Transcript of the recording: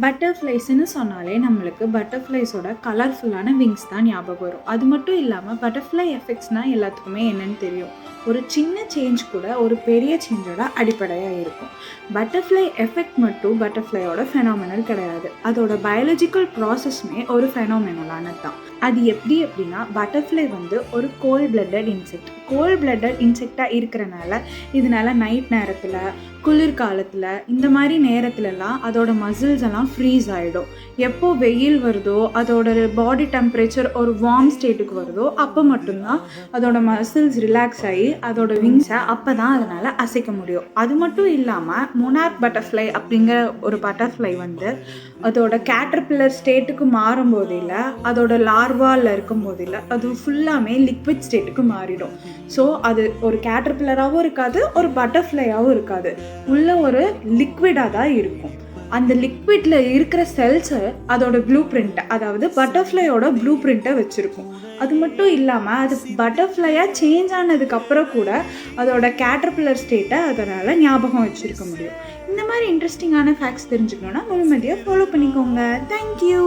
பட்டர்ஃப்ளைஸ்ன்னு சொன்னாலே நம்மளுக்கு பட்டர்ஃப்ளைஸோட கலர்ஃபுல்லான விங்ஸ் தான் ஞாபகம் வரும். அது மட்டும் இல்லாமல் பட்டர்ஃப்ளை எஃபெக்ட்ஸ்னால் எல்லாத்துக்குமே என்னன்னு தெரியும். ஒரு சின்ன சேஞ்ச் கூட ஒரு பெரிய சேஞ்சோட அடிப்படையாக இருக்கும். பட்டர்ஃப்ளை எஃபெக்ட் மட்டும் பட்டர்ஃப்ளையோட ஃபெனாமினல் கிடையாது. அதோட பயாலஜிக்கல் ப்ராசஸ்மே ஒரு ஃபெனாமினலானது தான். அது எப்படி அப்படின்னா, பட்டர்ஃப்ளை ஒரு cold blooded insect. Cold blooded இன்செக்டாக இருக்கிறனால இதனால நைட் நேரத்தில், குளிர்காலத்தில், இந்த மாதிரி நேரத்துலலாம் அதோட மசில்ஸ் எல்லாம் ஃப்ரீஸ் ஆகிடும். எப்போ வெயில் வருதோ, அதோட பாடி டெம்பரேச்சர் ஒரு வார்ம் ஸ்டேட்டுக்கு வருதோ, அப்போ மட்டும்தான் அதோட மசில்ஸ் ரிலாக்ஸ் ஆகி அதோட விங்ஸை அப்போ தான் அதனால் அசைக்க முடியும். அது மட்டும் இல்லாமல் மொனார்க் பட்டர்ஃப்ளை அப்படிங்கிற ஒரு பட்டர்ஃப்ளை அதோட கேட்டர்பில்லர் ஸ்டேட்டுக்கு மாறும்போது இல்லை, அதோட லார்வாவில் இருக்கும்போது இல்லை, அது ஃபுல்லாமே லிக்விட் ஸ்டேட்டுக்கு மாறிடும். ஸோ அது ஒரு கேட்டர்பில்லராகவும் இருக்காது, ஒரு பட்டர்ஃப்ளையாகவும் இருக்காது, உள்ள ஒரு லிக்விடாக தான் இருக்கும். அந்த லிக்விடில் இருக்கிற செல்ஸை அதோட ப்ளூ பிரிண்ட்டை, அதாவது பட்டர்ஃப்ளையோட ப்ளூ பிரிண்ட்டை வச்சுருக்கும். அது மட்டும் இல்லாமல் அது பட்டர்ஃப்ளையாக சேஞ்ச் ஆனதுக்கப்புறம் கூட அதோட கேட்டர்பில்லர் ஸ்டேட்டை அதனால் ஞாபகம் வச்சுருக்க முடியும். இந்த மாதிரி இன்ட்ரெஸ்டிங்கான ஃபேக்ட்ஸ் தெரிஞ்சுக்கணுன்னா முழுமதியாக ஃபாலோ பண்ணிக்கோங்க. தேங்க்யூ.